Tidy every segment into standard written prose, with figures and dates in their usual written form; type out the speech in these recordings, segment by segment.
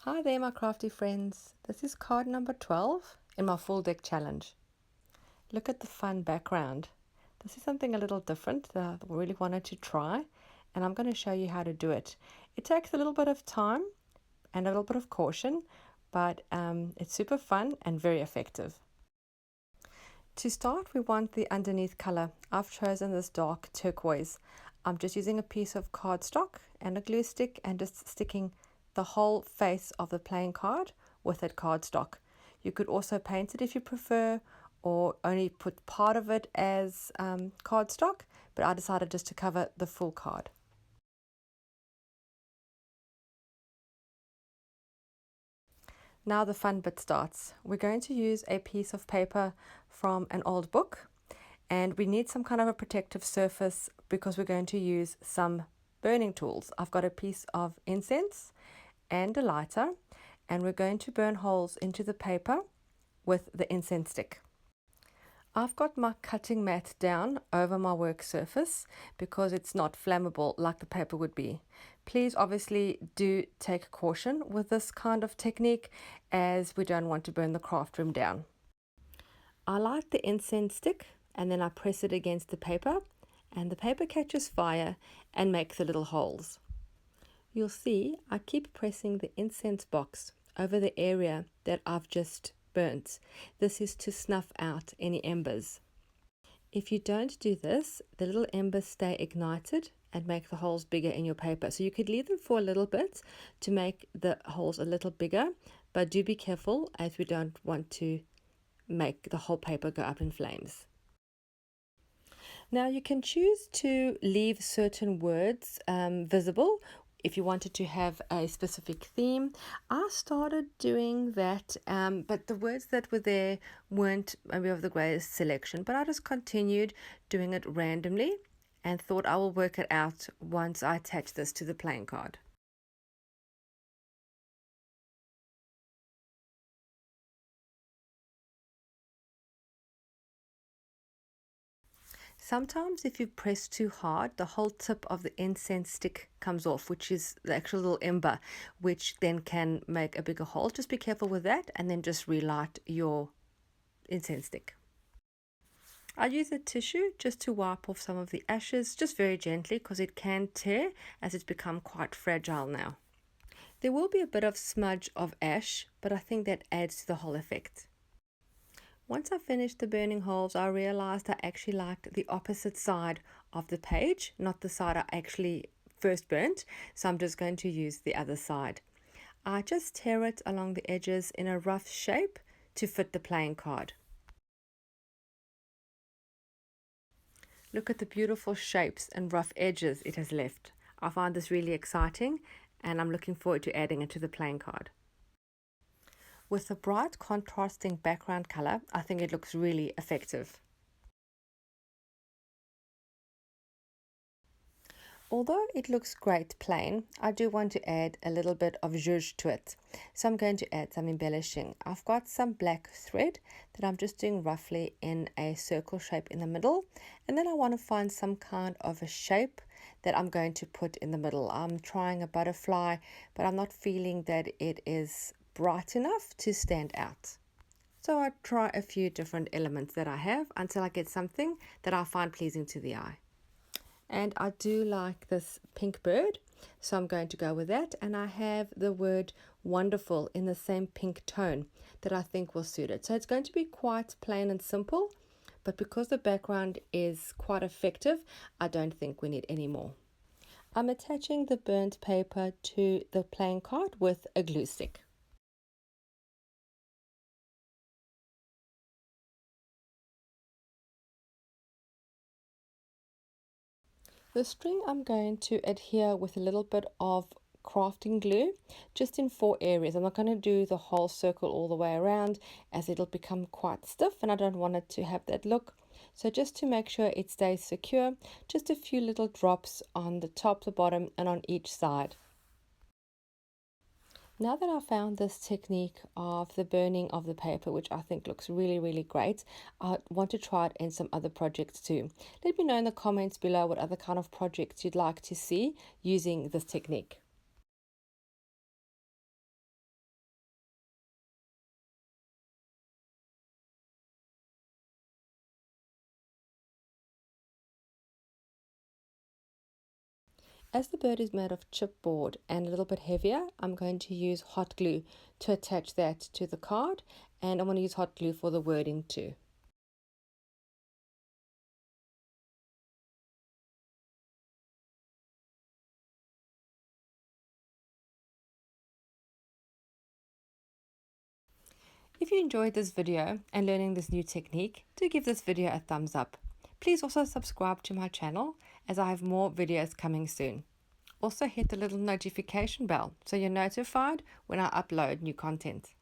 Hi there my crafty friends, this is card number 12 in my full deck challenge. Look at the fun background. This is something a little different that I really wanted to try, and I'm going to show you how to do it. It takes a little bit of time and a little bit of caution, but it's super fun and very effective. To start, we want the underneath color. I've chosen this dark turquoise. I'm just using a piece of cardstock and a glue stick and just sticking the whole face of the playing card with that cardstock. You could also paint it if you prefer, or only put part of it as cardstock, but I decided just to cover the full card. Now the fun bit starts. We're going to use a piece of paper from an old book, and we need some kind of a protective surface because we're going to use some burning tools. I've got a piece of incense and a lighter, and we're going to burn holes into the paper with the incense stick. I've got my cutting mat down over my work surface because it's not flammable like the paper would be. Please obviously do take caution with this kind of technique, as we don't want to burn the craft room down. I light the incense stick and then I press it against the paper, and the paper catches fire and makes the little holes. You'll see I keep pressing the incense box over the area that I've just burnt. This is to snuff out any embers. If you don't do this, the little embers stay ignited and make the holes bigger in your paper. So you could leave them for a little bit to make the holes a little bigger, but do be careful, as we don't want to make the whole paper go up in flames. Now you can choose to leave certain words visible if you wanted to have a specific theme. I started doing that, but the words that were there weren't maybe of the greatest selection, but I just continued doing it randomly and thought I will work it out once I attach this to the playing card. Sometimes if you press too hard, the whole tip of the incense stick comes off, which is the actual little ember, which then can make a bigger hole. Just be careful with that, and then just relight your incense stick. I use a tissue just to wipe off some of the ashes, just very gently, because it can tear as it's become quite fragile now. There will be a bit of smudge of ash, but I think that adds to the whole effect. Once I finished the burning holes, I realized I actually liked the opposite side of the page, not the side I actually first burnt, so I'm just going to use the other side. I just tear it along the edges in a rough shape to fit the playing card. Look at the beautiful shapes and rough edges it has left. I find this really exciting, and I'm looking forward to adding it to the playing card. With a bright contrasting background color, I think it looks really effective. Although it looks great plain, I do want to add a little bit of zhuzh to it. So I'm going to add some embellishing. I've got some black thread that I'm just doing roughly in a circle shape in the middle. And then I want to find some kind of a shape that I'm going to put in the middle. I'm trying a butterfly, but I'm not feeling that it is bright enough to stand out. So I try a few different elements that I have until I get something that I find pleasing to the eye. And I do like this pink bird, so I'm going to go with that. And I have the word wonderful in the same pink tone that I think will suit it. So it's going to be quite plain and simple, but because the background is quite effective, I don't think we need any more. I'm attaching the burnt paper to the playing card with a glue stick. The string I'm going to adhere with a little bit of crafting glue, just in 4 areas. I'm not going to do the whole circle all the way around, as it'll become quite stiff and I don't want it to have that look. So just to make sure it stays secure, just a few little drops on the top, the bottom, and on each side. Now that I've found this technique of the burning of the paper, which I think looks really great, I want to try it in some other projects too. Let me know in the comments below what other kind of projects you'd like to see using this technique. As the bird is made of chipboard and a little bit heavier, I'm going to use hot glue to attach that to the card, and I'm going to use hot glue for the wording too. If you enjoyed this video and learning this new technique, do give this video a thumbs up. Please also subscribe to my channel as I have more videos coming soon. Also hit the little notification bell so you're notified when I upload new content.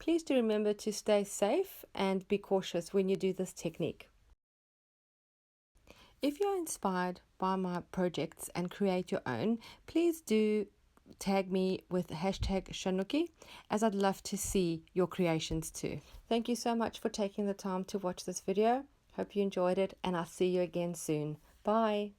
Please do remember to stay safe and be cautious when you do this technique. If you're inspired by my projects and create your own, please do tag me with hashtag Shanouki, as I'd love to see your creations too. Thank you so much for taking the time to watch this video. Hope you enjoyed it, and I'll see you again soon. Bye.